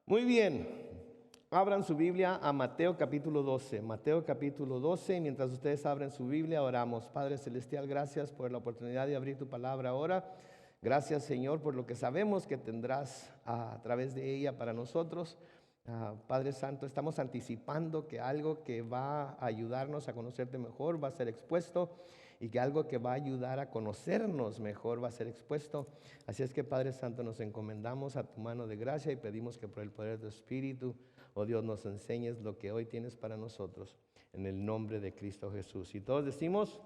Muy bien, abran su Biblia a Mateo capítulo 12. Mateo capítulo 12, y mientras ustedes abren su Biblia, oramos. Padre Celestial, gracias por la oportunidad de abrir tu palabra ahora. Gracias, Señor, por lo que sabemos que tendrás a través de ella para nosotros. Padre Santo, estamos anticipando que algo que va a ayudarnos a conocerte mejor va a ser expuesto y que algo que va a ayudar a conocernos mejor va a ser expuesto. Así es que, Padre Santo, nos encomendamos a tu mano de gracia y pedimos que por el poder de tu Espíritu, oh Dios, nos enseñes lo que hoy tienes para nosotros, en el nombre de Cristo Jesús. Y todos decimos: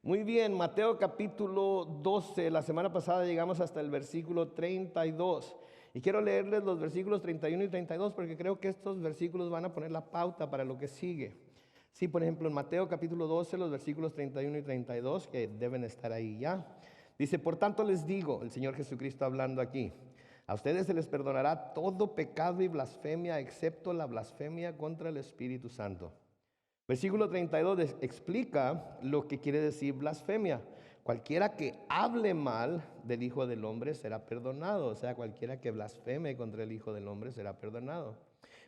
muy bien. Mateo capítulo 12, la semana pasada llegamos hasta el versículo 32. Y quiero leerles los versículos 31 y 32 porque creo que estos versículos van a poner la pauta para lo que sigue. Sí, por ejemplo, en Mateo capítulo 12, los versículos 31 y 32, que deben estar ahí ya. Dice: por tanto les digo, el Señor Jesucristo hablando aquí, a ustedes se les perdonará todo pecado y blasfemia, excepto la blasfemia contra el Espíritu Santo. Versículo 32 explica lo que quiere decir blasfemia. Cualquiera que hable mal del Hijo del Hombre será perdonado. O sea, cualquiera que blasfeme contra el Hijo del Hombre será perdonado.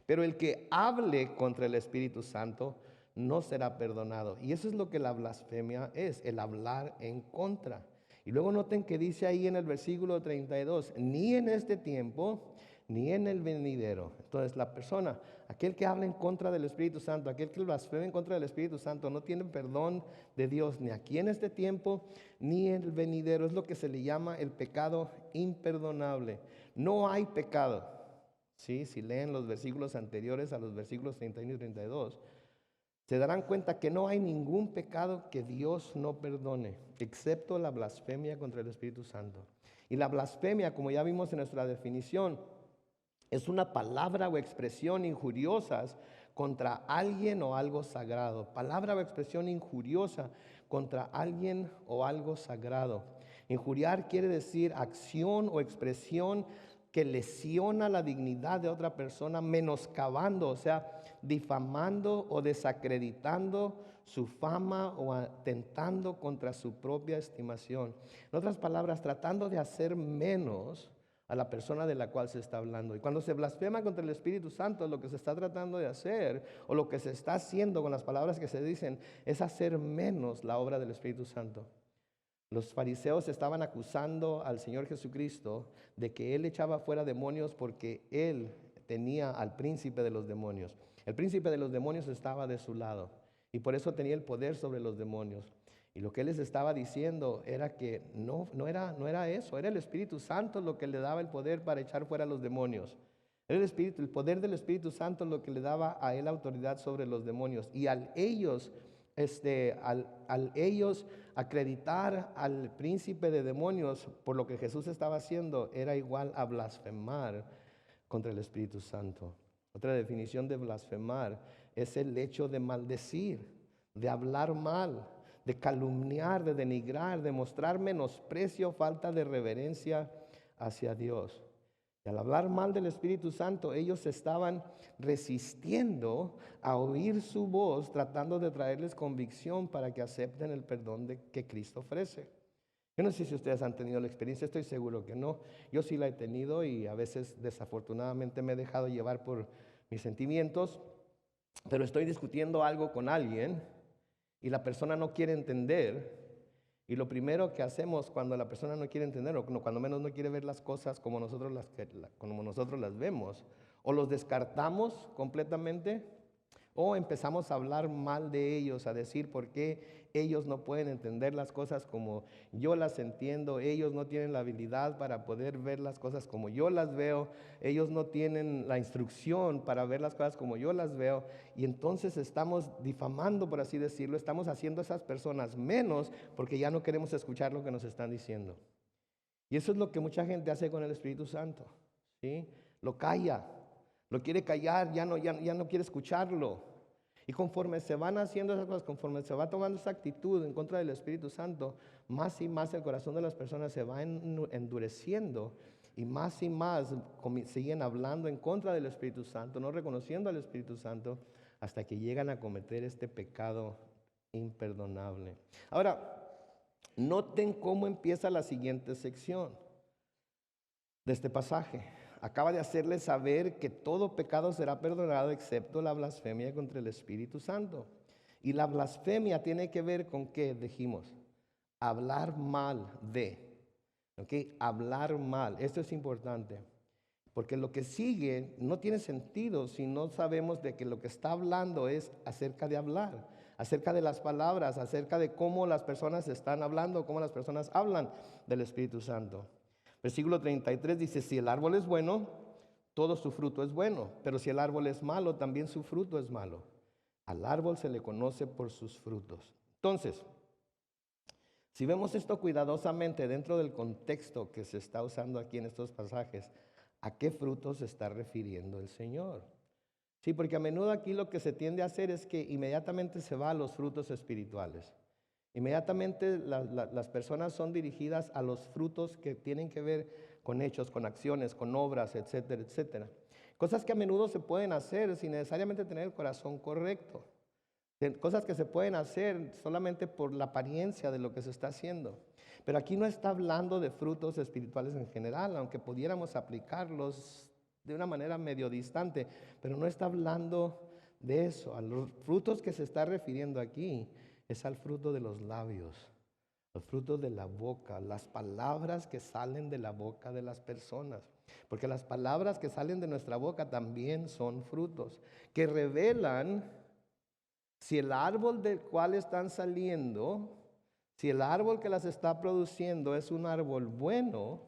Pero el que hable contra el Espíritu Santo no será perdonado. Y eso es lo que la blasfemia es, el hablar en contra. Y luego noten que dice ahí en el versículo 32, ni en este tiempo, ni en el venidero. Entonces la persona, aquel que habla en contra del Espíritu Santo, aquel que blasfema en contra del Espíritu Santo, no tiene perdón de Dios ni aquí en este tiempo, ni en el venidero. Es lo que se le llama el pecado imperdonable. No hay pecado. ¿Sí? Si leen los versículos anteriores a los versículos 31 y 32, se darán cuenta que no hay ningún pecado que Dios no perdone, excepto la blasfemia contra el Espíritu Santo. Y la blasfemia, como ya vimos en nuestra definición, es una palabra o expresión injuriosas contra alguien o algo sagrado. Palabra o expresión injuriosa contra alguien o algo sagrado. Injuriar quiere decir acción o expresión que lesiona la dignidad de otra persona, menoscabando, o sea, difamando o desacreditando su fama o atentando contra su propia estimación. En otras palabras, tratando de hacer menos a la persona de la cual se está hablando. Y cuando se blasfema contra el Espíritu Santo, lo que se está tratando de hacer, o lo que se está haciendo con las palabras que se dicen, es hacer menos la obra del Espíritu Santo. Los fariseos estaban acusando al Señor Jesucristo de que Él echaba fuera demonios porque Él tenía al príncipe de los demonios. El príncipe de los demonios estaba de su lado y por eso tenía el poder sobre los demonios. Y lo que Él les estaba diciendo era que no era eso, era el Espíritu Santo lo que le daba el poder para echar fuera los demonios. Era el poder del Espíritu Santo lo que le daba a Él autoridad sobre los demonios. Y al ellos acreditar al príncipe de demonios por lo que Jesús estaba haciendo, era igual a blasfemar contra el Espíritu Santo. Otra definición de blasfemar es el hecho de maldecir, de hablar mal, de calumniar, de denigrar, de mostrar menosprecio, falta de reverencia hacia Dios. Y al hablar mal del Espíritu Santo, ellos estaban resistiendo a oír su voz, tratando de traerles convicción para que acepten el perdón que Cristo ofrece. Yo no sé si ustedes han tenido la experiencia, estoy seguro que no. Yo sí la he tenido y a veces desafortunadamente me he dejado llevar por mis sentimientos, pero estoy discutiendo algo con alguien y la persona no quiere entender. Y lo primero que hacemos cuando la persona no quiere entender o cuando menos no quiere ver las cosas como nosotros las vemos, o los descartamos completamente o empezamos a hablar mal de ellos, a decir por qué ellos no pueden entender las cosas como yo las entiendo, ellos no tienen la habilidad para poder ver las cosas como yo las veo, ellos no tienen la instrucción para ver las cosas como yo las veo, y entonces estamos difamando, por así decirlo, estamos haciendo a esas personas menos porque ya no queremos escuchar lo que nos están diciendo. Y eso es lo que mucha gente hace con el Espíritu Santo, ¿sí? Lo calla, lo quiere callar, ya no quiere escucharlo. Y conforme se van haciendo esas cosas, conforme se va tomando esa actitud en contra del Espíritu Santo, más y más el corazón de las personas se va endureciendo y más siguen hablando en contra del Espíritu Santo, no reconociendo al Espíritu Santo, hasta que llegan a cometer este pecado imperdonable. Ahora, noten cómo empieza la siguiente sección de este pasaje. acaba de hacerles saber que todo pecado será perdonado excepto la blasfemia contra el Espíritu Santo. Y la blasfemia tiene que ver con qué, dijimos, hablar mal de, ¿ok? Hablar mal, esto es importante, porque lo que sigue no tiene sentido si no sabemos de que lo que está hablando es acerca de hablar, acerca de las palabras, acerca de cómo las personas están hablando, cómo las personas hablan del Espíritu Santo. Versículo 33 dice, si el árbol es bueno, todo su fruto es bueno, pero si el árbol es malo, también su fruto es malo. Al árbol se le conoce por sus frutos. Entonces, si vemos esto cuidadosamente dentro del contexto que se está usando aquí en estos pasajes, ¿a qué frutos se está refiriendo el Señor? Sí, porque a menudo aquí lo que se tiende a hacer es que inmediatamente se va a los frutos espirituales. Inmediatamente las personas son dirigidas a los frutos que tienen que ver con hechos, con acciones, con obras, etcétera, etcétera. Cosas que a menudo se pueden hacer sin necesariamente tener el corazón correcto. Cosas que se pueden hacer solamente por la apariencia de lo que se está haciendo. Pero aquí no está hablando de frutos espirituales en general, aunque pudiéramos aplicarlos de una manera medio distante, pero no está hablando de eso. A los frutos que se está refiriendo aquí es al fruto de los labios, los frutos de la boca, las palabras que salen de la boca de las personas. Porque las palabras que salen de nuestra boca también son frutos que revelan si el árbol del cual están saliendo, si el árbol que las está produciendo es un árbol bueno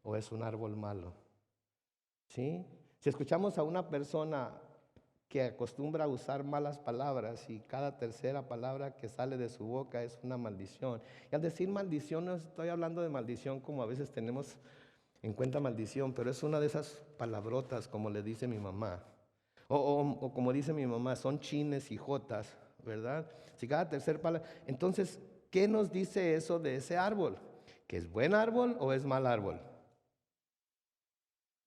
o es un árbol malo. ¿Sí? Si escuchamos a una persona que acostumbra a usar malas palabras y cada tercera palabra que sale de su boca es una maldición. Y al decir maldición no estoy hablando de maldición como a veces tenemos en cuenta maldición, pero es una de esas palabrotas como le dice mi mamá. O como dice mi mamá, son chines y jotas, ¿verdad? Si cada tercer palabra. Entonces, ¿qué nos dice eso de ese árbol? ¿Que es buen árbol o es mal árbol?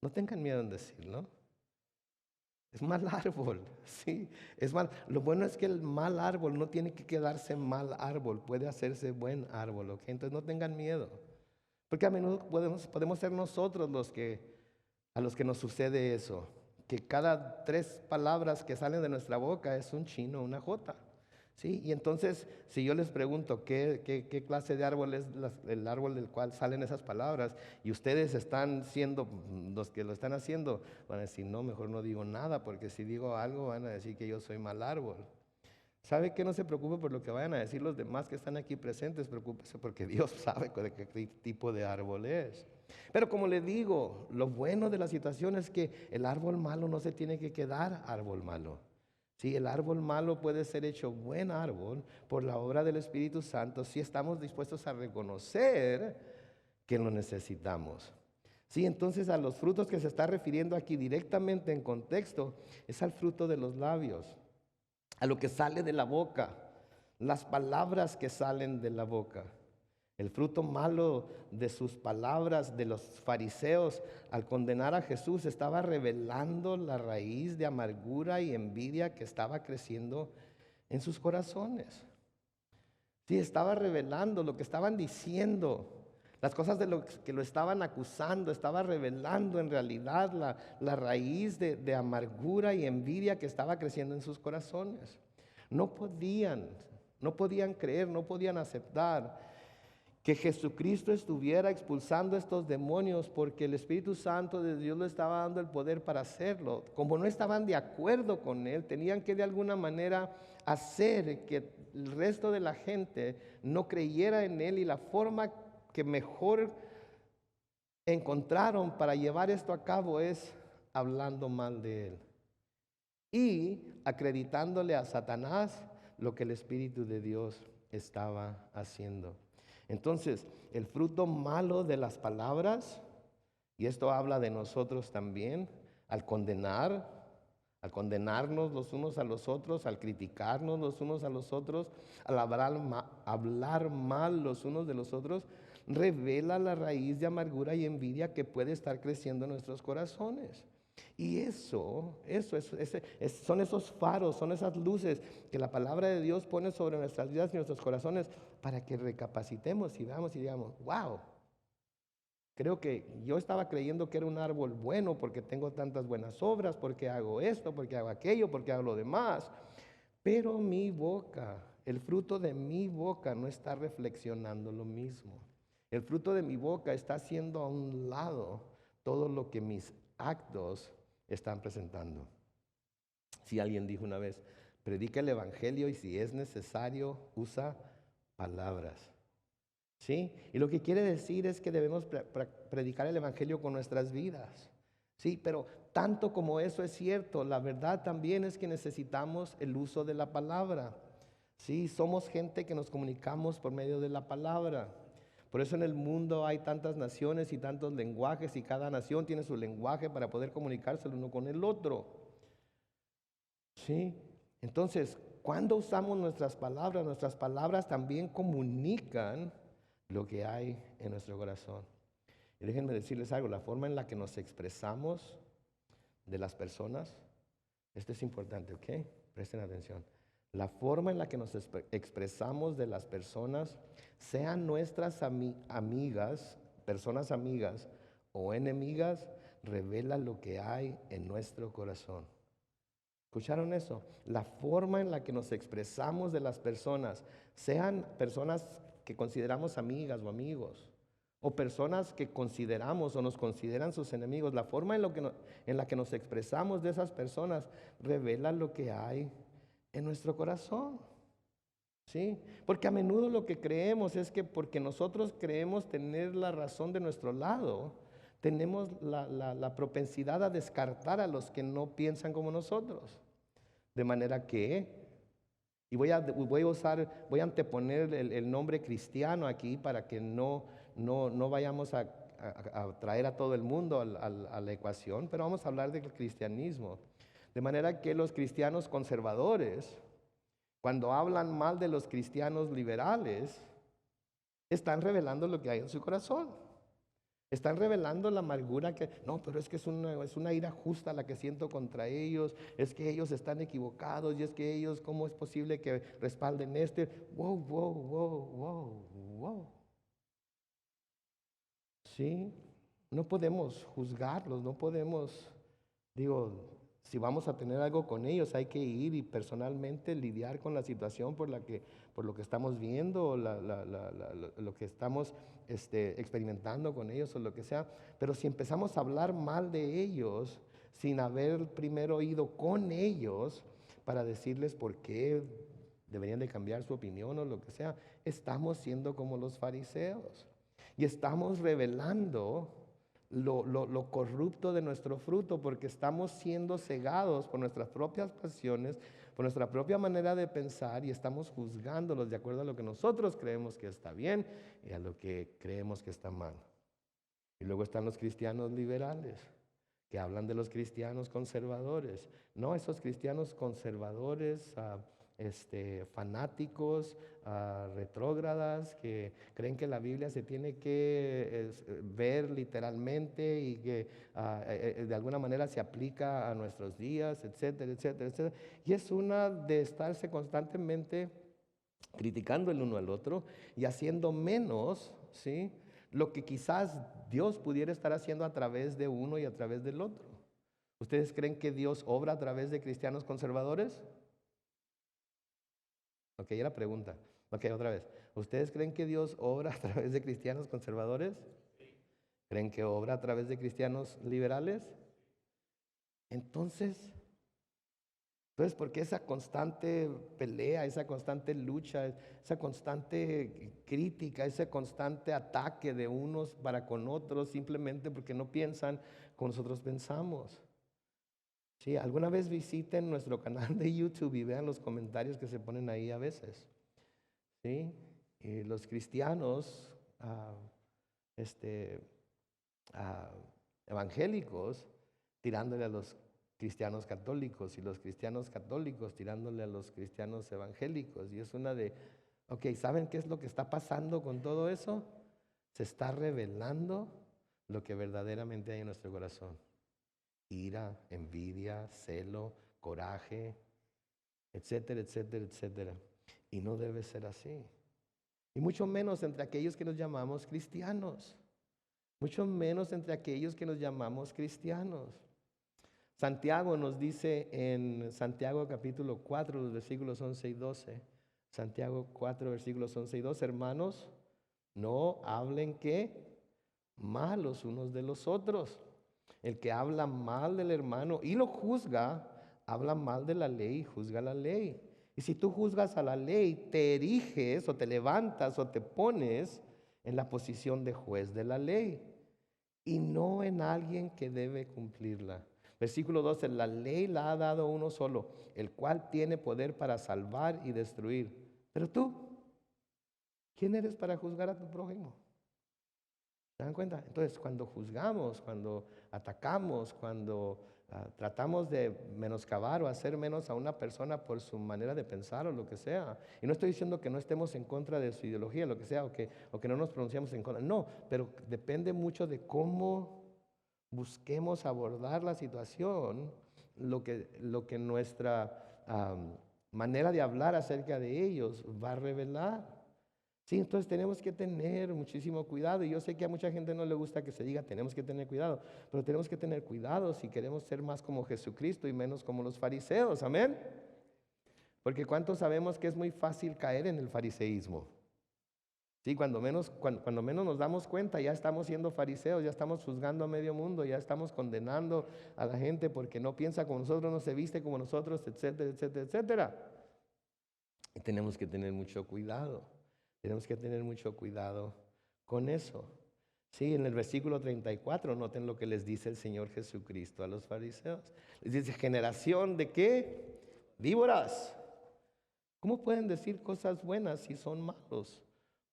No tengan miedo en decirlo. Es mal árbol, sí, es mal. Lo bueno es que el mal árbol no tiene que quedarse mal árbol, puede hacerse buen árbol, ¿ok? Entonces no tengan miedo, porque a menudo podemos ser nosotros a los que nos sucede eso, que cada tres palabras que salen de nuestra boca es un chino, una jota. ¿Sí? Y entonces, si yo les pregunto qué clase de árbol es el árbol del cual salen esas palabras, y ustedes están siendo los que lo están haciendo, van a decir, no, mejor no digo nada, porque si digo algo van a decir que yo soy mal árbol. ¿Sabe qué? No se preocupe por lo que vayan a decir los demás que están aquí presentes, preocúpese porque Dios sabe de qué tipo de árbol es. Pero como le digo, lo bueno de la situación es que el árbol malo no se tiene que quedar árbol malo. Sí, el árbol malo puede ser hecho buen árbol por la obra del Espíritu Santo si estamos dispuestos a reconocer que lo necesitamos. Sí, entonces a los frutos que se está refiriendo aquí directamente en contexto es al fruto de los labios, a lo que sale de la boca, las palabras que salen de la boca. El fruto malo de sus palabras de los fariseos al condenar a Jesús estaba revelando la raíz de amargura y envidia que estaba creciendo en sus corazones. Sí, estaba revelando lo que estaban diciendo, las cosas de lo que lo estaban acusando, estaba revelando en realidad la raíz de amargura y envidia que estaba creciendo en sus corazones. No podían creer, no podían aceptar que Jesucristo estuviera expulsando estos demonios porque el Espíritu Santo de Dios le estaba dando el poder para hacerlo. Como no estaban de acuerdo con él, tenían que de alguna manera hacer que el resto de la gente no creyera en él, y la forma que mejor encontraron para llevar esto a cabo es hablando mal de él y acreditándole a Satanás lo que el Espíritu de Dios estaba haciendo. Entonces, el fruto malo de las palabras, y esto habla de nosotros también, al condenarnos los unos a los otros, al criticarnos los unos a los otros, al hablar mal los unos de los otros, revela la raíz de amargura y envidia que puede estar creciendo en nuestros corazones. Y son esos faros, son esas luces que la palabra de Dios pone sobre nuestras vidas y nuestros corazones para que recapacitemos y veamos y digamos, wow, Creo que yo estaba creyendo que era un árbol bueno porque tengo tantas buenas obras, porque hago esto, porque hago aquello, porque hago lo demás. Pero mi boca, el fruto de mi boca no está reflexionando lo mismo. El fruto de mi boca está haciendo a un lado todo lo que mis actos están presentando. Si alguien dijo una vez, predica el evangelio y si es necesario, usa palabras. ¿Sí? Y lo que quiere decir es que debemos predicar el evangelio con nuestras vidas. Sí, pero tanto como eso es cierto, la verdad también es que necesitamos el uso de la palabra. Sí, somos gente que nos comunicamos por medio de la palabra. Por eso en el mundo hay tantas naciones y tantos lenguajes y cada nación tiene su lenguaje para poder comunicarse el uno con el otro. Sí, entonces, cuando usamos nuestras palabras también comunican lo que hay en nuestro corazón. Y déjenme decirles algo, la forma en la que nos expresamos de las personas, esto es importante, ¿ok? Presten atención. La forma en la que nos expresamos de las personas, sean nuestras amigas, personas amigas o enemigas, revela lo que hay en nuestro corazón. ¿Escucharon eso? La forma en la que nos expresamos de las personas, sean personas que consideramos amigas o amigos, o personas que consideramos o nos consideran sus enemigos, la forma en la que nos expresamos de esas personas revela lo que hay en nuestro corazón. ¿Sí? Porque a menudo lo que creemos es que porque nosotros creemos tener la razón de nuestro lado, tenemos la propensidad a descartar a los que no piensan como nosotros. De manera que, y voy a anteponer el nombre cristiano aquí para que no vayamos a traer a todo el mundo a la ecuación, pero vamos a hablar del cristianismo. De manera que los cristianos conservadores, cuando hablan mal de los cristianos liberales, están revelando lo que hay en su corazón. Están revelando la amargura que, no, pero es que es una ira justa la que siento contra ellos, es que ellos están equivocados y es que ellos, ¿cómo es posible que respalden este? Wow, wow, wow, wow, wow. Sí, no podemos juzgarlos, no podemos, digo, si vamos a tener algo con ellos, hay que ir y personalmente lidiar con la situación por lo que estamos viendo, o lo que estamos experimentando con ellos o lo que sea. Pero si empezamos a hablar mal de ellos, sin haber primero ido con ellos para decirles por qué deberían de cambiar su opinión o lo que sea, estamos siendo como los fariseos. Y estamos revelando lo corrupto de nuestro fruto porque estamos siendo cegados por nuestras propias pasiones, por nuestra propia manera de pensar y estamos juzgándolos de acuerdo a lo que nosotros creemos que está bien y a lo que creemos que está mal. Y luego están los cristianos liberales que hablan de los cristianos conservadores. No, esos cristianos conservadores, fanáticos, retrógradas, que creen que la Biblia se tiene que ver literalmente y que de alguna manera se aplica a nuestros días, etcétera, etcétera, etcétera. Y es una de estarse constantemente criticando el uno al otro y haciendo menos, ¿sí?, lo que quizás Dios pudiera estar haciendo a través de uno y a través del otro. ¿Ustedes creen que Dios obra a través de cristianos conservadores? Ok, era pregunta. Ok, otra vez. ¿Ustedes creen que Dios obra a través de cristianos conservadores? ¿Creen que obra a través de cristianos liberales? Entonces, ¿por qué esa constante pelea, esa constante lucha, esa constante crítica, ese constante ataque de unos para con otros simplemente porque no piensan como nosotros pensamos? Sí, alguna vez visiten nuestro canal de YouTube y vean los comentarios que se ponen ahí a veces. ¿Sí? Y los cristianos este, evangélicos tirándole a los cristianos católicos y los cristianos católicos tirándole a los cristianos evangélicos. Y es una de, ok, ¿saben qué es lo que está pasando con todo eso? Se está revelando lo que verdaderamente hay en nuestro corazón. Ira, envidia, celo, coraje, etcétera, etcétera, etcétera. Y no debe ser así. Y mucho menos entre aquellos que nos llamamos cristianos. mucho menos entre aquellos que nos llamamos cristianos. Santiago nos dice en Santiago capítulo 4, los versículos 11 y 12. Santiago 4, versículos 11 y 12. Hermanos, no hablen ¿qué? Mal los unos de los otros. El que habla mal del hermano y lo juzga, habla mal de la ley y juzga la ley. Y si tú juzgas a la ley, te eriges o te levantas o te pones en la posición de juez de la ley y no en alguien que debe cumplirla. Versículo 12, la ley la ha dado uno solo, el cual tiene poder para salvar y destruir. Pero tú, ¿quién eres para juzgar a tu prójimo? ¿Se dan cuenta? Entonces, cuando juzgamos, cuando atacamos, cuando tratamos de menoscabar o hacer menos a una persona por su manera de pensar o lo que sea, y no estoy diciendo que no estemos en contra de su ideología, lo que sea, o que no nos pronunciamos en contra, no, pero depende mucho de cómo busquemos abordar la situación, lo que nuestra manera de hablar acerca de ellos va a revelar. Sí, entonces tenemos que tener muchísimo cuidado. Y yo sé que a mucha gente no le gusta que se diga tenemos que tener cuidado, pero tenemos que tener cuidado si queremos ser más como Jesucristo y menos como los fariseos. Amén. Porque ¿cuántos sabemos que es muy fácil caer en el fariseísmo? Sí, cuando menos nos damos cuenta, ya estamos siendo fariseos, ya estamos juzgando a medio mundo, ya estamos condenando a la gente porque no piensa como nosotros, no se viste como nosotros, etcétera, etcétera, etcétera. Y tenemos que tener mucho cuidado. Tenemos que tener mucho cuidado con eso. Sí, en el versículo 34, noten lo que les dice el Señor Jesucristo a los fariseos. Les dice, generación de ¿qué? Víboras. ¿Cómo pueden decir cosas buenas si son malos?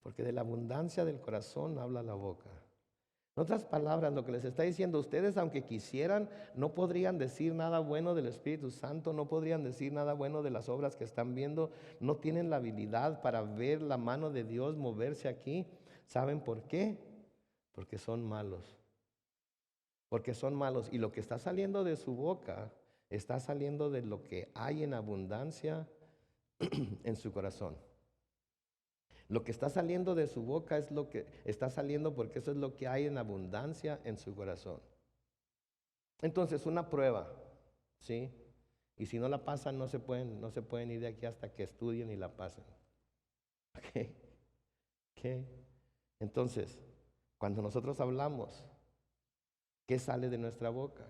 Porque de la abundancia del corazón habla la boca. En otras palabras, lo que les está diciendo, ustedes aunque quisieran, no podrían decir nada bueno del Espíritu Santo, no podrían decir nada bueno de las obras que están viendo, no tienen la habilidad para ver la mano de Dios moverse aquí. ¿Saben por qué? Porque son malos. Porque son malos. Y lo que está saliendo de su boca está saliendo de lo que hay en abundancia en su corazón. Lo que está saliendo de su boca es lo que está saliendo porque eso es lo que hay en abundancia en su corazón. Entonces, una prueba, ¿sí? Y si no la pasan, no se pueden ir de aquí hasta que estudien y la pasen. ¿Ok? ¿Ok? Entonces, cuando nosotros hablamos, ¿qué sale de nuestra boca?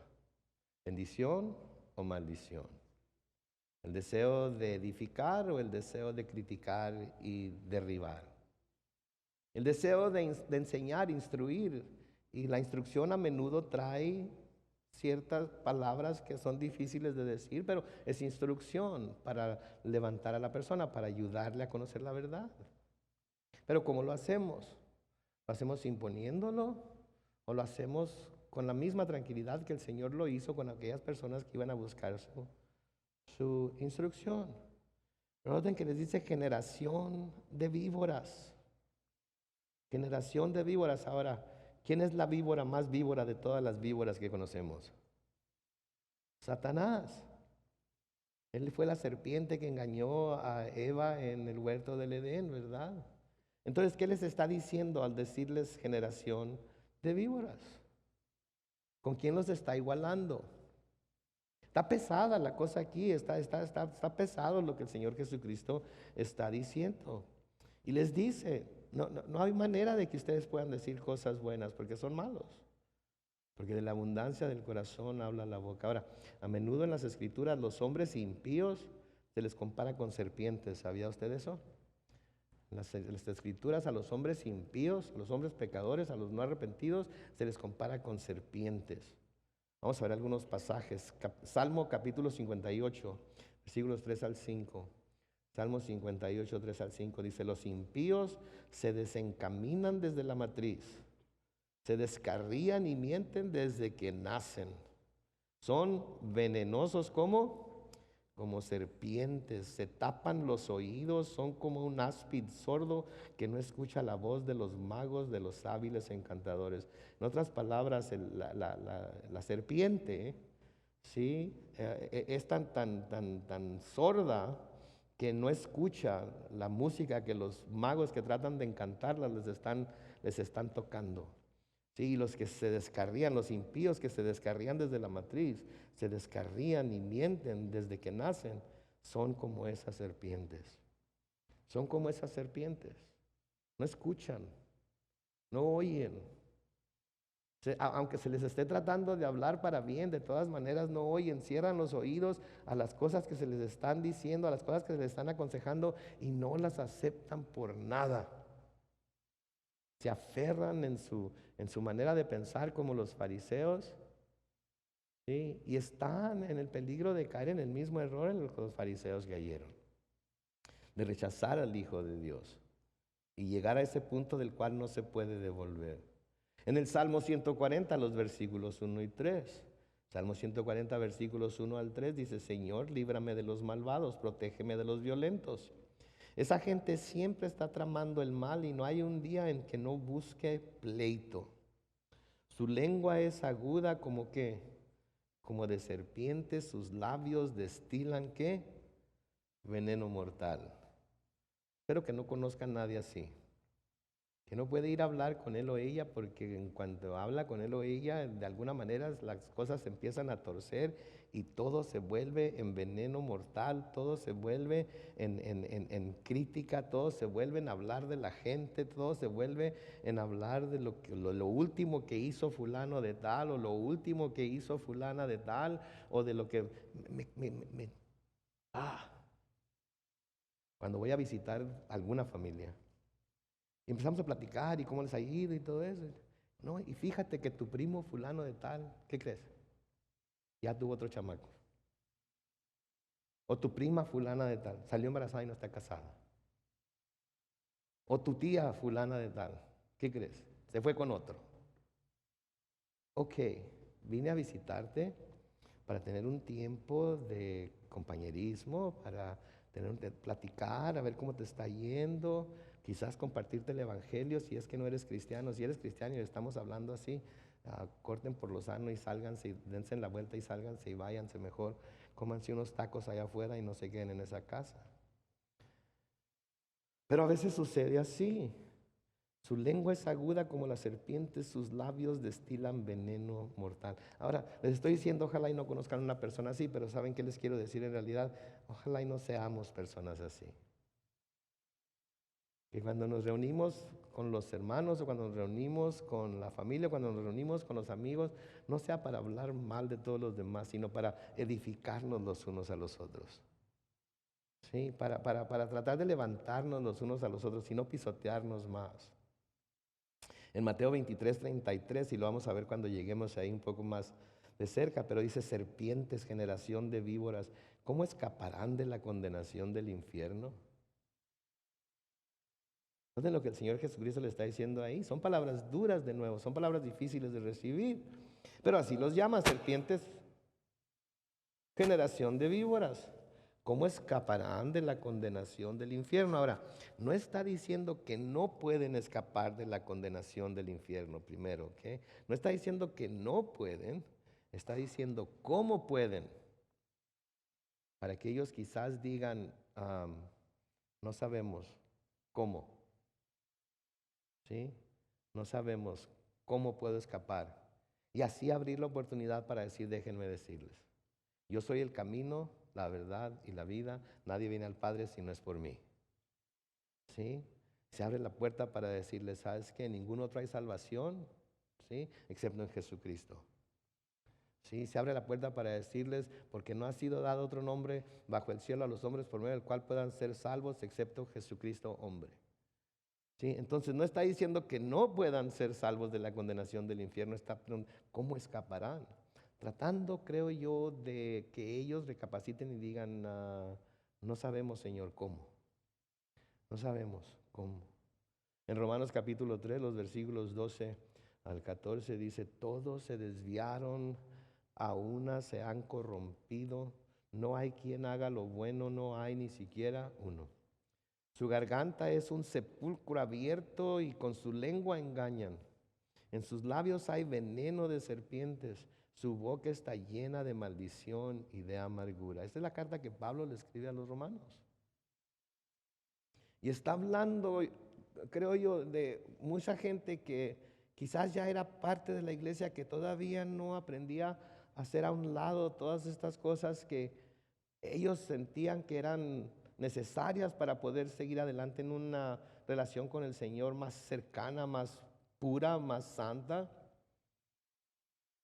¿Bendición o maldición? ¿El deseo de edificar o el deseo de criticar y derribar? El deseo de enseñar, instruir, y la instrucción a menudo trae ciertas palabras que son difíciles de decir, pero es instrucción para levantar a la persona, para ayudarle a conocer la verdad. Pero ¿cómo lo hacemos? ¿Lo hacemos imponiéndolo o lo hacemos con la misma tranquilidad que el Señor lo hizo con aquellas personas que iban a buscar su instrucción? Noten que les dice generación de víboras. Generación de víboras. Ahora, ¿quién es la víbora más víbora de todas las víboras que conocemos? Satanás. Él fue la serpiente que engañó a Eva en el huerto del Edén, ¿verdad? Entonces, ¿qué les está diciendo al decirles generación de víboras? ¿Con quién los está igualando? Está pesada la cosa aquí, está pesado lo que el Señor Jesucristo está diciendo. Y les dice, no hay manera de que ustedes puedan decir cosas buenas porque son malos. Porque de la abundancia del corazón habla la boca. Ahora, a menudo en las escrituras los hombres impíos se les compara con serpientes. ¿Sabía usted eso? En las escrituras a los hombres impíos, a los hombres pecadores, a los no arrepentidos, se les compara con serpientes. Vamos a ver algunos pasajes. Salmo capítulo 58, versículos 3 al 5. Salmo 58, 3 al 5 dice, los impíos se desencaminan desde la matriz, se descarrían y mienten desde que nacen. Son venenosos como serpientes, se tapan los oídos, son como un áspid sordo que no escucha la voz de los magos, de los hábiles encantadores. En otras palabras, la serpiente, ¿sí? Es tan sorda que no escucha la música que los magos que tratan de encantarla les están tocando. Sí, los que se descarrían, los impíos que se descarrían desde la matriz, se descarrían y mienten desde que nacen, son como esas serpientes. Son como esas serpientes. No escuchan, no oyen. Aunque se les esté tratando de hablar para bien, de todas maneras no oyen, cierran los oídos a las cosas que se les están diciendo, a las cosas que se les están aconsejando y no las aceptan por nada. Se aferran en su manera de pensar como los fariseos, ¿sí? Y están en el peligro de caer en el mismo error en el que los fariseos cayeron, de rechazar al Hijo de Dios y llegar a ese punto del cual no se puede devolver. En el Salmo 140, los versículos 1 y 3. Salmo 140, versículos 1 al 3 dice: Señor, líbrame de los malvados, protégeme de los violentos. Esa gente siempre está tramando el mal y no hay un día en que no busque pleito. Su lengua es aguda como que, como de serpiente, sus labios destilan ¿qué? Veneno mortal. Espero que no conozcan a nadie así, que no puede ir a hablar con él o ella, porque en cuanto habla con él o ella, de alguna manera las cosas se empiezan a torcer y todo se vuelve en veneno mortal, todo se vuelve en crítica, todo se vuelve en hablar de la gente, todo se vuelve en hablar de lo último que hizo fulano de tal, o lo último que hizo fulana de tal, o de lo que cuando voy a visitar alguna familia. Y empezamos a platicar y cómo les ha ido y todo eso. No, y fíjate que tu primo fulano de tal, ¿qué crees? Ya tuvo otro chamaco. O tu prima fulana de tal, salió embarazada y no está casada. O tu tía fulana de tal, ¿qué crees? Se fue con otro. Ok, vine a visitarte para tener un tiempo de compañerismo, para platicar, a ver cómo te está yendo, quizás compartirte el evangelio si es que no eres cristiano. Si eres cristiano y estamos hablando así, corten por lo sano y sálganse, dense la vuelta y sálganse y váyanse mejor, cómanse unos tacos allá afuera y no se queden en esa casa. Pero a veces sucede así. Su lengua es aguda como la serpiente, sus labios destilan veneno mortal. Ahora, les estoy diciendo, ojalá y no conozcan a una persona así, pero ¿saben qué les quiero decir en realidad? Ojalá y no seamos personas así. Que cuando nos reunimos con los hermanos, o cuando nos reunimos con la familia, cuando nos reunimos con los amigos, no sea para hablar mal de todos los demás, sino para edificarnos los unos a los otros. Sí, para tratar de levantarnos los unos a los otros y no pisotearnos más. En Mateo 23, 33, y lo vamos a ver cuando lleguemos ahí un poco más de cerca, pero dice: serpientes, generación de víboras, ¿cómo escaparán de la condenación del infierno? Entonces lo que el Señor Jesucristo le está diciendo ahí son palabras duras de nuevo, son palabras difíciles de recibir, pero así los llama: serpientes, generación de víboras. ¿Cómo escaparán de la condenación del infierno? Ahora, no está diciendo que no pueden escapar de la condenación del infierno primero, ¿ok? No está diciendo que no pueden, está diciendo cómo pueden. Para que ellos quizás digan, no sabemos cómo, ¿sí? No sabemos cómo puedo escapar. Y así abrir la oportunidad para decir: déjenme decirles. Yo soy el camino, la verdad y la vida. Nadie viene al Padre si no es por mí. ¿Sí? Se abre la puerta para decirles: ¿sabes qué? Ningún otro hay salvación, ¿sí? Excepto en Jesucristo. ¿Sí? Se abre la puerta para decirles: porque no ha sido dado otro nombre bajo el cielo a los hombres por medio del cual puedan ser salvos, excepto Jesucristo hombre. ¿Sí? Entonces no está diciendo que no puedan ser salvos de la condenación del infierno, está preguntando: ¿cómo escaparán? Tratando, creo yo, de que ellos recapaciten y digan: no sabemos, Señor, cómo. No sabemos cómo. En Romanos capítulo 3, los versículos 12 al 14 dice: todos se desviaron, a una se han corrompido, no hay quien haga lo bueno, no hay ni siquiera uno. Su garganta es un sepulcro abierto y con su lengua engañan. En sus labios hay veneno de serpientes. Su boca está llena de maldición y de amargura. Esta es la carta que Pablo le escribe a los romanos. Y está hablando, creo yo, de mucha gente que Quizás ya era parte de la iglesia que todavía no aprendía a hacer a un lado todas estas cosas que ellos sentían que eran necesarias para poder seguir adelante en una relación con el Señor más cercana, más pura, más santa.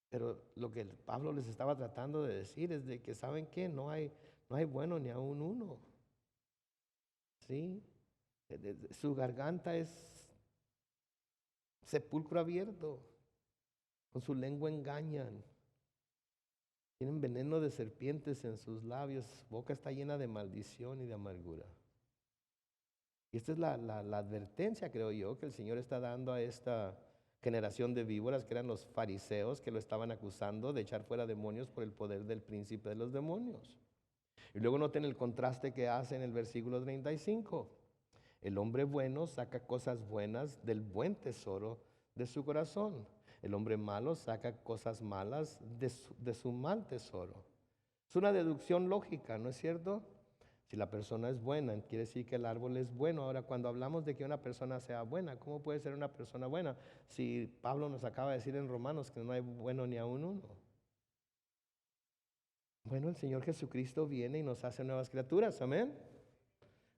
Pero lo que Pablo les estaba tratando de decir es de que, ¿saben qué? No hay bueno ni aún uno. ¿Sí? Su garganta es sepulcro abierto. Con su lengua engañan. Tienen veneno de serpientes en sus labios. Su boca está llena de maldición y de amargura. Y esta es la advertencia, creo yo, que el Señor está dando a esta generación de víboras, que eran los fariseos, que lo estaban acusando de echar fuera demonios por el poder del príncipe de los demonios. Y luego noten el contraste que hace en el versículo 35. El hombre bueno saca cosas buenas del buen tesoro de su corazón. El hombre malo saca cosas malas de su mal tesoro. Es una deducción lógica, ¿no es cierto? Si la persona es buena, quiere decir que el árbol es bueno. Ahora, cuando hablamos de que una persona sea buena, ¿cómo puede ser una persona buena? Si Pablo nos acaba de decir en Romanos que no hay bueno ni aun uno. Bueno, el Señor Jesucristo viene y nos hace nuevas criaturas, amén.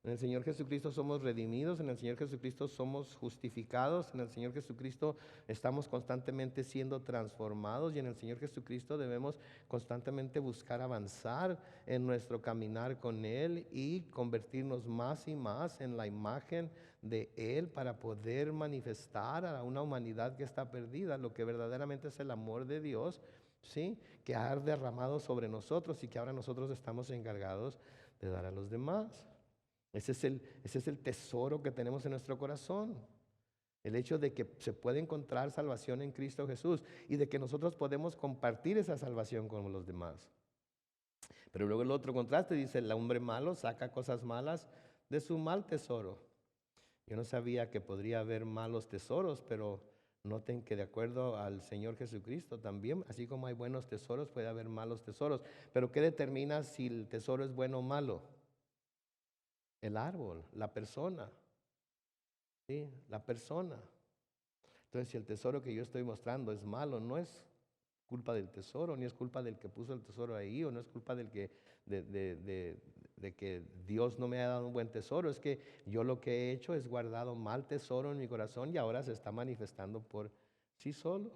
En el Señor Jesucristo somos redimidos, en el Señor Jesucristo somos justificados, en el Señor Jesucristo estamos constantemente siendo transformados y en el Señor Jesucristo debemos constantemente buscar avanzar en nuestro caminar con Él y convertirnos más y más en la imagen de Él para poder manifestar a una humanidad que está perdida lo que verdaderamente es el amor de Dios, ¿sí? Que ha derramado sobre nosotros y que ahora nosotros estamos encargados de dar a los demás. Ese es el tesoro que tenemos en nuestro corazón. El hecho de que se puede encontrar salvación en Cristo Jesús y de que nosotros podemos compartir esa salvación con los demás. Pero luego el otro contraste dice, el hombre malo saca cosas malas de su mal tesoro. Yo no sabía que podría haber malos tesoros, pero noten que de acuerdo al Señor Jesucristo también, así como hay buenos tesoros, puede haber malos tesoros. Pero ¿qué determina si el tesoro es bueno o malo? El árbol, la persona, ¿sí? La persona. Entonces, si el tesoro que yo estoy mostrando es malo, no es culpa del tesoro, ni es culpa del que puso el tesoro ahí, o no es culpa del que, de que Dios no me ha dado un buen tesoro. Es que yo lo que he hecho es guardado mal tesoro en mi corazón y ahora se está manifestando por sí solo.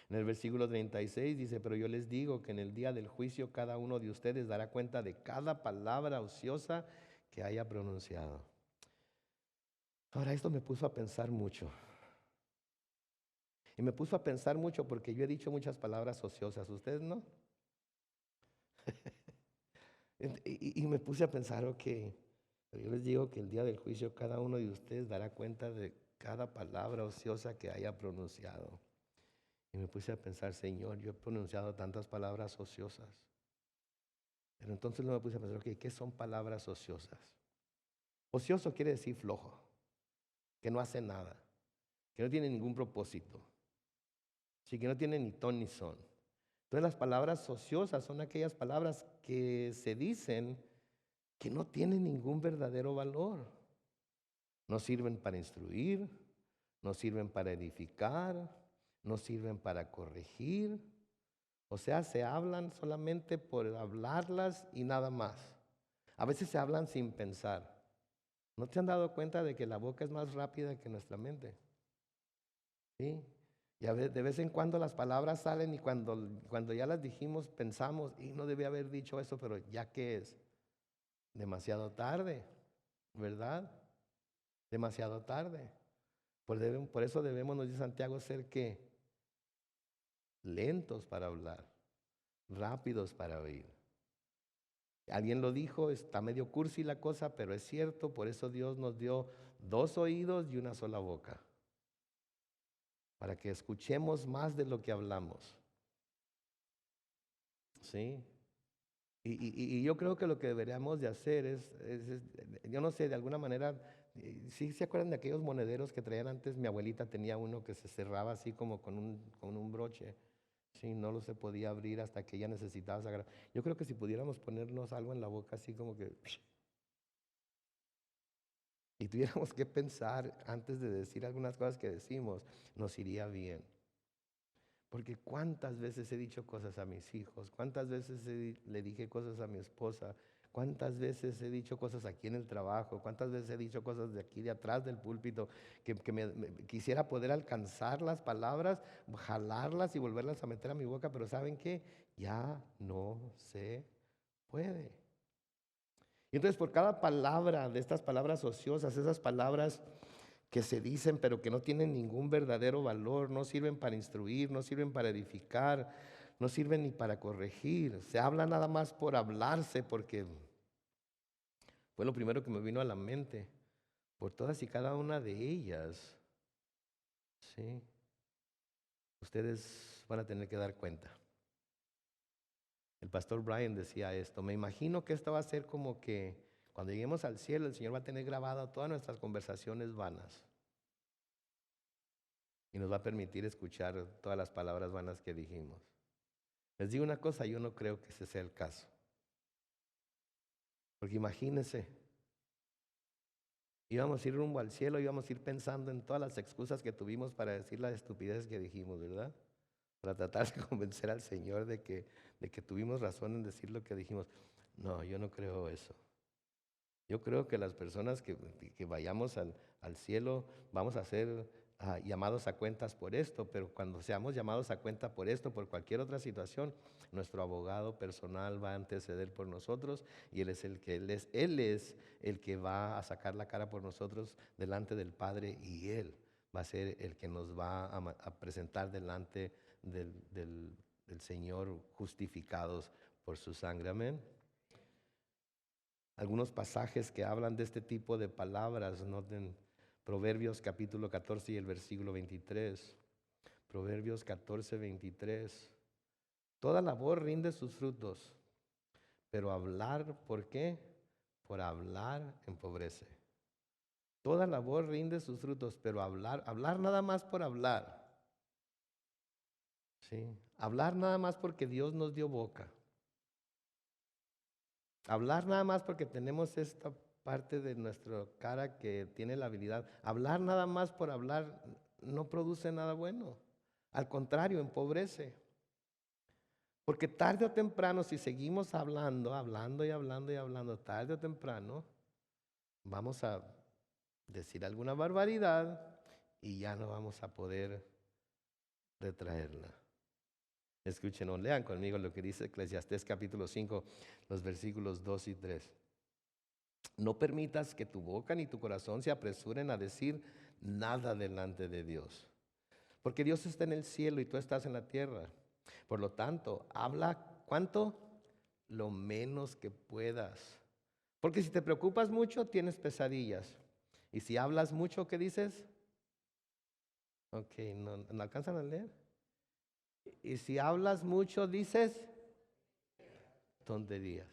En el versículo 36 dice, pero yo les digo que en el día del juicio cada uno de ustedes dará cuenta de cada palabra ociosa que haya pronunciado. Ahora esto me puso a pensar mucho. Y me puso a pensar mucho porque yo he dicho muchas palabras ociosas, ¿ustedes no? Y me puse a pensar, ok, pero yo les digo que el día del juicio cada uno de ustedes dará cuenta de cada palabra ociosa que haya pronunciado. Y me puse a pensar, Señor, yo he pronunciado tantas palabras ociosas. Pero entonces me puse a pensar, ok, ¿qué son palabras ociosas? Ocioso quiere decir flojo, que no hace nada, que no tiene ningún propósito, sí, que no tiene ni ton ni son. Entonces las palabras ociosas son aquellas palabras que se dicen que no tienen ningún verdadero valor. No sirven para instruir, no sirven para edificar, no sirven para corregir. O sea, se hablan solamente por hablarlas y nada más. A veces se hablan sin pensar. ¿No te han dado cuenta de que la boca es más rápida que nuestra mente? ¿Sí? Y de vez en cuando las palabras salen y cuando ya las dijimos pensamos, y no debía haber dicho eso, pero ya que es demasiado tarde, ¿verdad? Demasiado tarde. Por eso debemos, nos dice Santiago, ser que lentos para hablar, rápidos para oír. Alguien lo dijo, está medio cursi la cosa, pero es cierto, por eso Dios nos dio 2 oídos y una sola boca, para que escuchemos más de lo que hablamos. ¿Sí? Y yo creo que lo que deberíamos de hacer yo no sé, de alguna manera, ¿sí se acuerdan de aquellos monederos que traían antes? Mi abuelita tenía uno que se cerraba así como con un broche. Sí, no lo se podía abrir hasta que ella necesitaba sacar. Yo creo que si pudiéramos ponernos algo en la boca así como que y tuviéramos que pensar antes de decir algunas cosas que decimos, nos iría bien. Porque cuántas veces he dicho cosas a mis hijos, cuántas veces le dije cosas a mi esposa, cuántas veces he dicho cosas aquí en el trabajo, cuántas veces he dicho cosas de aquí de atrás del púlpito, que quisiera poder alcanzar las palabras, jalarlas y volverlas a meter a mi boca, pero ¿saben qué? Ya no se puede. Y entonces por cada palabra de estas palabras ociosas, esas palabras que se dicen pero que no tienen ningún verdadero valor, no sirven para instruir, no sirven para edificar, no sirven ni para corregir. Se habla nada más por hablarse, porque fue lo primero que me vino a la mente. Por todas y cada una de ellas, sí, ustedes van a tener que dar cuenta. El pastor Brian decía esto: me imagino que esto va a ser como que cuando lleguemos al cielo, el Señor va a tener grabado todas nuestras conversaciones vanas y nos va a permitir escuchar todas las palabras vanas que dijimos. Les digo una cosa, yo no creo que ese sea el caso. Porque imagínense, íbamos a ir rumbo al cielo, íbamos a ir pensando en todas las excusas que tuvimos para decir las estupideces que dijimos, ¿verdad? Para tratar de convencer al Señor de que tuvimos razón en decir lo que dijimos. No, yo no creo eso. Yo creo que las personas que vayamos al cielo vamos a ser llamados a cuentas por esto, pero cuando seamos llamados a cuenta por esto, por cualquier otra situación, nuestro abogado personal va a anteceder por nosotros y él es el que va a sacar la cara por nosotros delante del Padre, y él va a ser el que nos va a presentar delante del Señor justificados por su sangre. Amén. Algunos pasajes que hablan de este tipo de palabras, noten Proverbios capítulo 14 y el versículo 23. Proverbios 14, 23. Toda labor rinde sus frutos, pero hablar, ¿por qué? Por hablar empobrece. Toda labor rinde sus frutos, pero hablar nada más por hablar. ¿Sí? Hablar nada más porque Dios nos dio boca. Hablar nada más porque tenemos esta parte de nuestra cara que tiene la habilidad. Hablar nada más por hablar no produce nada bueno. Al contrario, empobrece. Porque tarde o temprano, si seguimos hablando, hablando y hablando y hablando, tarde o temprano, vamos a decir alguna barbaridad y ya no vamos a poder retraerla. Escuchen o lean conmigo lo que dice Eclesiastés capítulo 5, los versículos 2 y 3. No permitas que tu boca ni tu corazón se apresuren a decir nada delante de Dios. Porque Dios está en el cielo y tú estás en la tierra. Por lo tanto, habla, ¿cuánto? Lo menos que puedas. Porque si te preocupas mucho, tienes pesadillas. Y si hablas mucho, ¿qué dices? Ok, ¿no alcanzan a leer? Y si hablas mucho, dices tonterías.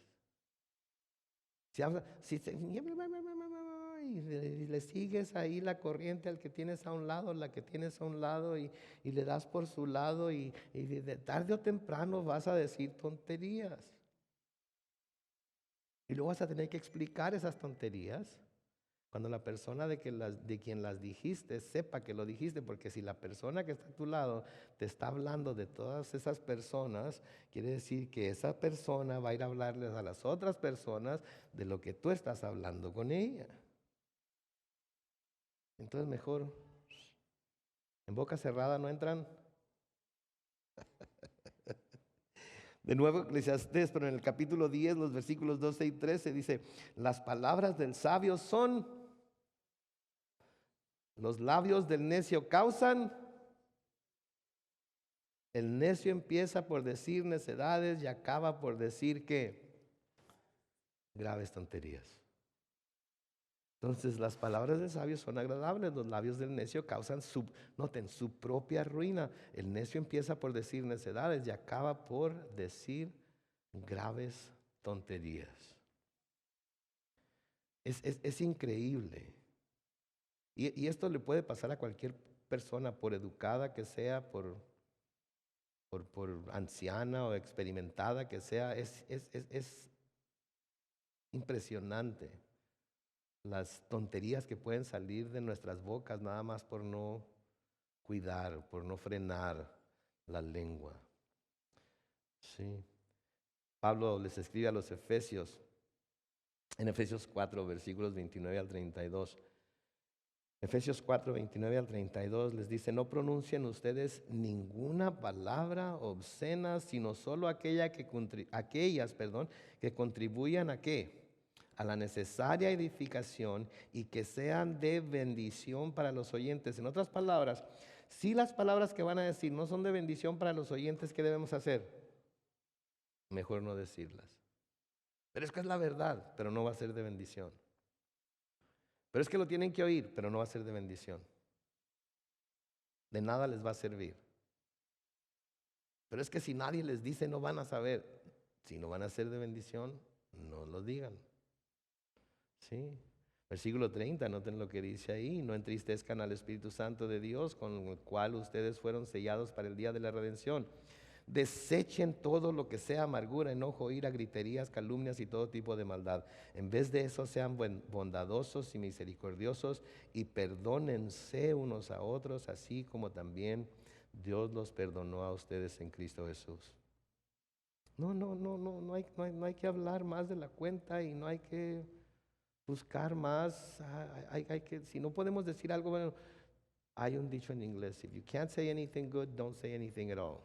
Y le sigues ahí la corriente al que tienes a un lado, la que tienes a un lado, y le das por su lado, y de tarde o temprano vas a decir tonterías. Y luego vas a tener que explicar esas tonterías cuando la persona de quien las dijiste sepa que lo dijiste, porque si la persona que está a tu lado te está hablando de todas esas personas, quiere decir que esa persona va a ir a hablarles a las otras personas de lo que tú estás hablando con ella. Entonces mejor, en boca cerrada no entran. De nuevo Eclesiastés, pero en el capítulo 10, los versículos 12 y 13 dice: las palabras del sabio son, los labios del necio causan. El necio empieza por decir necedades y acaba por decir que graves tonterías. Entonces las palabras del sabio son agradables, los labios del necio causan su propia ruina. El necio empieza por decir necedades y acaba por decir graves tonterías. Es increíble. Y esto le puede pasar a cualquier persona, por educada que sea, por anciana o experimentada que sea. Es impresionante las tonterías que pueden salir de nuestras bocas nada más por no cuidar, por no frenar la lengua. Sí. Pablo les escribe a los Efesios, en Efesios 4, versículos 29 al 32. Efesios 4, 29 al 32 les dice: no pronuncien ustedes ninguna palabra obscena, sino solo aquellas que contribuyan ¿a qué? A la necesaria edificación y que sean de bendición para los oyentes. En otras palabras, si las palabras que van a decir no son de bendición para los oyentes, ¿qué debemos hacer? Mejor no decirlas. Pero es que es la verdad, pero no va a ser de bendición. Pero es que lo tienen que oír, pero no va a ser de bendición. De nada les va a servir. Pero es que si nadie les dice, no van a saber. Si no van a ser de bendición, no lo digan. ¿Sí? Versículo 30, noten lo que dice ahí: no entristezcan al Espíritu Santo de Dios, con el cual ustedes fueron sellados para el día de la redención. Desechen todo lo que sea amargura, enojo, ira, griterías, calumnias y todo tipo de maldad. En vez de eso, sean bondadosos y misericordiosos y perdónense unos a otros, así como también Dios los perdonó a ustedes en Cristo Jesús. No hay que hablar más de la cuenta y no hay que buscar más. Si no podemos decir algo bueno, hay un dicho en inglés: if you can't say anything good, don't say anything at all.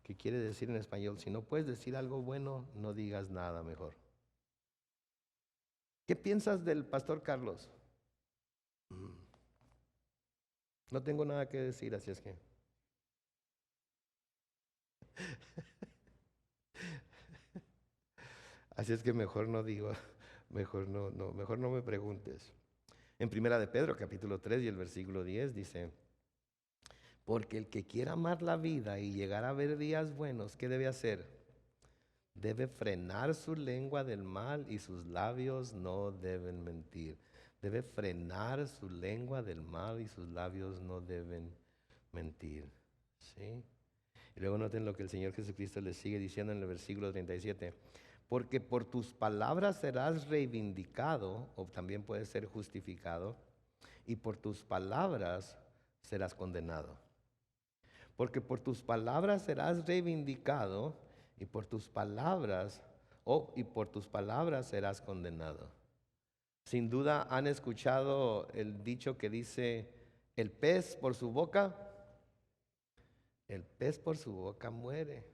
¿Qué quiere decir en español? Si no puedes decir algo bueno, no digas nada mejor. ¿Qué piensas del pastor Carlos? No tengo nada que decir, así es que. Así es que mejor no digo, mejor no me preguntes. En Primera de Pedro, capítulo 3 y el versículo 10 dice: porque el que quiera amar la vida y llegar a ver días buenos, ¿qué debe hacer? Debe frenar su lengua del mal y sus labios no deben mentir. Debe frenar su lengua del mal y sus labios no deben mentir. ¿Sí? Y luego noten lo que el Señor Jesucristo les sigue diciendo en el versículo 37. Porque por tus palabras serás reivindicado, o también puedes ser justificado, y por tus palabras serás condenado. Porque por tus palabras serás reivindicado, y por tus palabras serás condenado. Sin duda han escuchado el dicho que dice: el pez por su boca muere.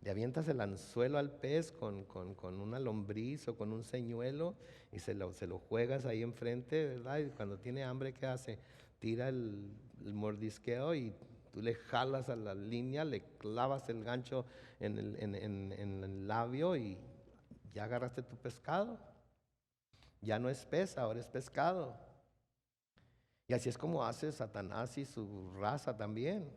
Le avientas el anzuelo al pez con una lombriz o con un señuelo y se lo juegas ahí enfrente, ¿verdad? Y cuando tiene hambre, ¿qué hace? Tira el mordisqueo y tú le jalas a la línea, le clavas el gancho en el labio y ya agarraste tu pescado. Ya no es pez, ahora es pescado. Y así es como hace Satanás y su raza también.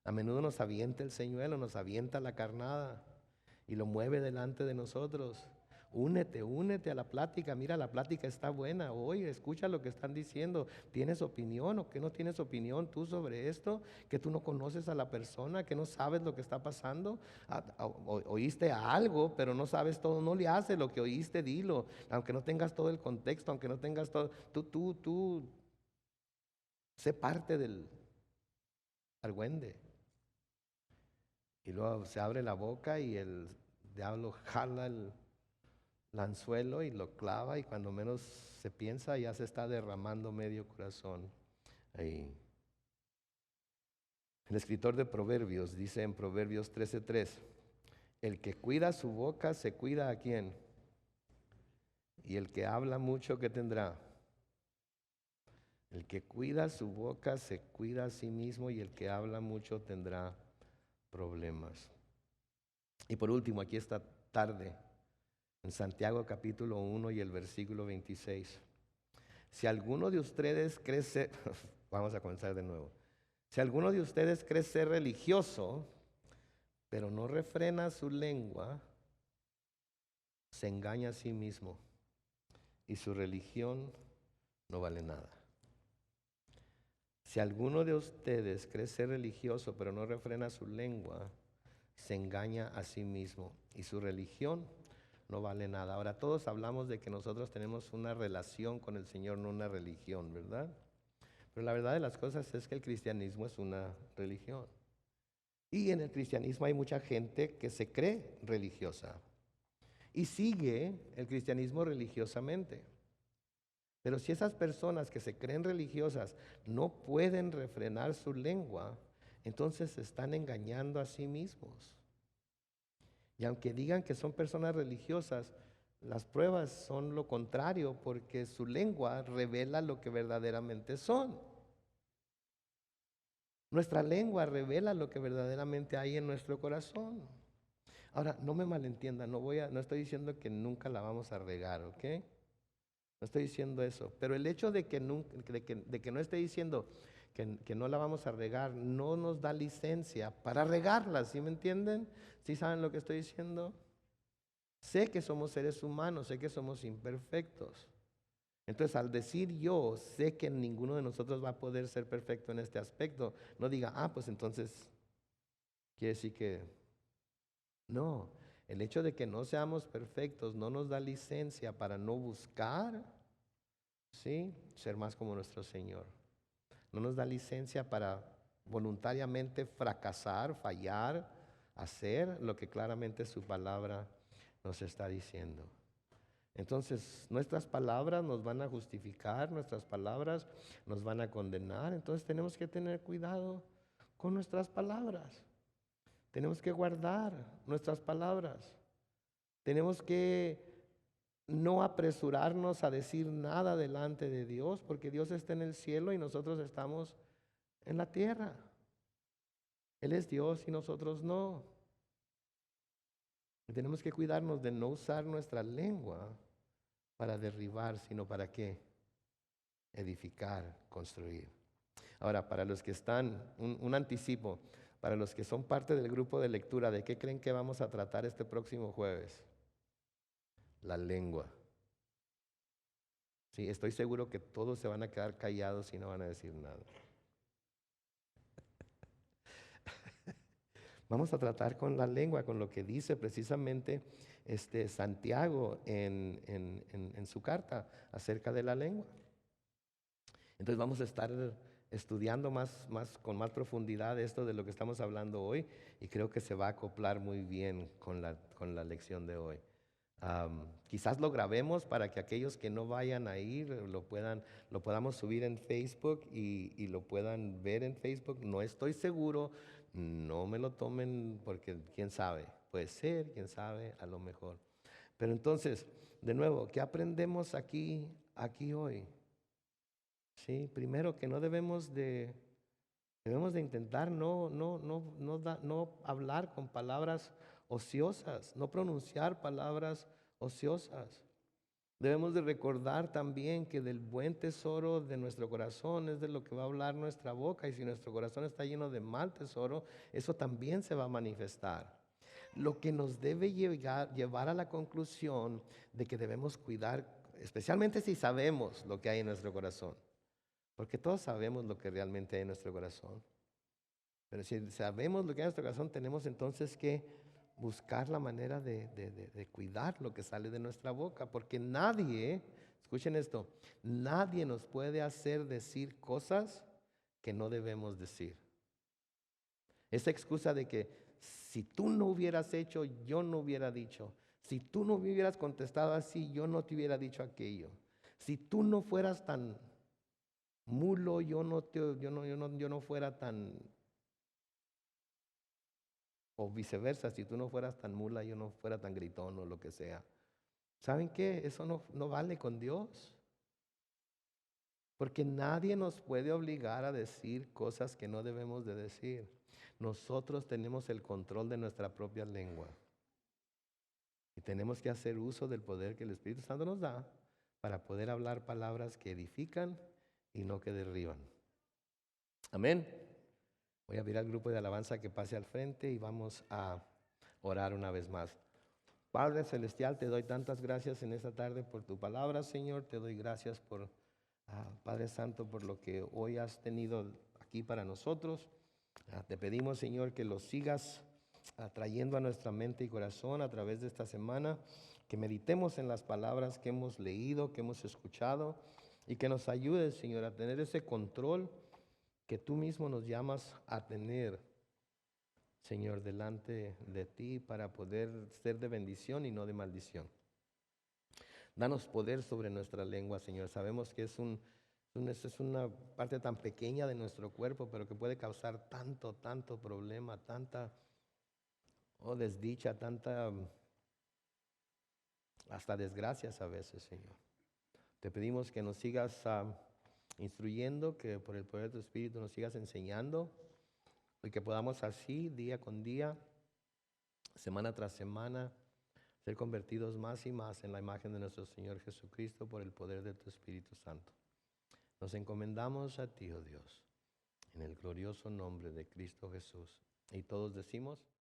A menudo nos avienta el señuelo, nos avienta la carnada y lo mueve delante de nosotros. Únete a la plática. Mira, la plática está buena. Oye, escucha lo que están diciendo. ¿Tienes opinión o qué no tienes opinión tú sobre esto? Que tú no conoces a la persona, que no sabes lo que está pasando. Oíste algo, pero no sabes todo. No le haces lo que oíste, dilo. Aunque no tengas todo el contexto, aunque no tengas todo. Tú sé parte del argüende. Y luego se abre la boca y el diablo jala el anzuelo y lo clava, y cuando menos se piensa ya se está derramando medio corazón ahí. El escritor de Proverbios dice en Proverbios 13:3: el que cuida su boca se cuida ¿a quién? Y el que habla mucho, ¿qué tendrá? El que cuida su boca se cuida a sí mismo, y el que habla mucho tendrá problemas. Y por último, aquí esta tarde, en Santiago capítulo 1 y el versículo 26. Si alguno de ustedes cree ser, vamos a comenzar de nuevo. Si alguno de ustedes cree ser religioso, pero no refrena su lengua, se engaña a sí mismo y su religión no vale nada. Si alguno de ustedes cree ser religioso, pero no refrena su lengua, se engaña a sí mismo y su religión no vale nada. Ahora, todos hablamos de que nosotros tenemos una relación con el Señor, no una religión, ¿verdad? Pero la verdad de las cosas es que el cristianismo es una religión. Y en el cristianismo hay mucha gente que se cree religiosa y sigue el cristianismo religiosamente. Pero si esas personas que se creen religiosas no pueden refrenar su lengua, entonces se están engañando a sí mismos. Y aunque digan que son personas religiosas, las pruebas son lo contrario, porque su lengua revela lo que verdaderamente son. Nuestra lengua revela lo que verdaderamente hay en nuestro corazón. Ahora, no me malentiendan, no estoy diciendo que nunca la vamos a regar, ¿ok? No estoy diciendo eso. Pero el hecho de que no esté diciendo que no la vamos a regar, no nos da licencia para regarla, ¿sí me entienden? ¿Sí saben lo que estoy diciendo? Sé que somos seres humanos, sé que somos imperfectos. Entonces, al decir yo, sé que ninguno de nosotros va a poder ser perfecto en este aspecto, no diga, pues entonces, quiere decir que no. El hecho de que no seamos perfectos no nos da licencia para no buscar, ¿sí?, ser más como nuestro Señor. No nos da licencia para voluntariamente fracasar, fallar, hacer lo que claramente su palabra nos está diciendo. Entonces, nuestras palabras nos van a justificar, nuestras palabras nos van a condenar. Entonces, tenemos que tener cuidado con nuestras palabras. Tenemos que guardar nuestras palabras. Tenemos que no apresurarnos a decir nada delante de Dios, porque Dios está en el cielo y nosotros estamos en la tierra. Él es Dios y nosotros no. Y tenemos que cuidarnos de no usar nuestra lengua para derribar, sino para qué? Edificar, construir. Ahora, para los que están, un anticipo, para los que son parte del grupo de lectura, ¿de qué creen que vamos a tratar este próximo jueves? La lengua. Sí, estoy seguro que todos se van a quedar callados y no van a decir nada. Vamos a tratar con la lengua, con lo que dice precisamente Santiago en su carta acerca de la lengua. Entonces vamos a estar estudiando con más profundidad esto de lo que estamos hablando hoy, y creo que se va a acoplar muy bien con la lección de hoy. Quizás lo grabemos para que aquellos que no vayan a ir lo podamos subir en Facebook y lo puedan ver en Facebook. No estoy seguro, no me lo tomen porque quién sabe, puede ser, quién sabe, a lo mejor. Pero entonces, de nuevo, ¿qué aprendemos aquí hoy? Sí, primero que debemos de intentar no hablar con palabras ociosas, no pronunciar palabras ociosas. Debemos de recordar también que del buen tesoro de nuestro corazón es de lo que va a hablar nuestra boca, y si nuestro corazón está lleno de mal tesoro, eso también se va a manifestar. Lo que nos debe llevar a la conclusión de que debemos cuidar, especialmente si sabemos lo que hay en nuestro corazón. Porque todos sabemos lo que realmente hay en nuestro corazón. Pero si sabemos lo que hay en nuestro corazón, tenemos entonces que buscar la manera de cuidar lo que sale de nuestra boca. Porque nadie, escuchen esto, nadie nos puede hacer decir cosas que no debemos decir. Esa excusa de que si tú no hubieras hecho, yo no hubiera dicho. Si tú no me hubieras contestado así, yo no te hubiera dicho aquello. Si tú no fueras tan mulo, yo no fuera tan, o viceversa, si tú no fueras tan mula, yo no fuera tan gritón o lo que sea. ¿Saben qué? Eso no vale con Dios. Porque nadie nos puede obligar a decir cosas que no debemos de decir. Nosotros tenemos el control de nuestra propia lengua. Y tenemos que hacer uso del poder que el Espíritu Santo nos da para poder hablar palabras que edifican y no que derriban. Amén. Voy a pedir al grupo de alabanza que pase al frente y vamos a orar una vez más. Padre Celestial, te doy tantas gracias en esta tarde por tu palabra, Señor. Te doy gracias por, Padre Santo, por lo que hoy has tenido aquí para nosotros. Te pedimos, Señor, que lo sigas trayendo a nuestra mente y corazón a través de esta semana, que meditemos en las palabras que hemos leído, que hemos escuchado, y que nos ayudes, Señor, a tener ese control que tú mismo nos llamas a tener, Señor, delante de ti para poder ser de bendición y no de maldición. Danos poder sobre nuestra lengua, Señor. Sabemos que es una parte tan pequeña de nuestro cuerpo, pero que puede causar tanto problema, tanta desdicha, tanta hasta desgracias a veces, Señor. Te pedimos que nos sigas instruyendo, que por el poder de tu Espíritu nos sigas enseñando y que podamos así, día con día, semana tras semana, ser convertidos más y más en la imagen de nuestro Señor Jesucristo por el poder de tu Espíritu Santo. Nos encomendamos a ti, oh Dios, en el glorioso nombre de Cristo Jesús. Y todos decimos...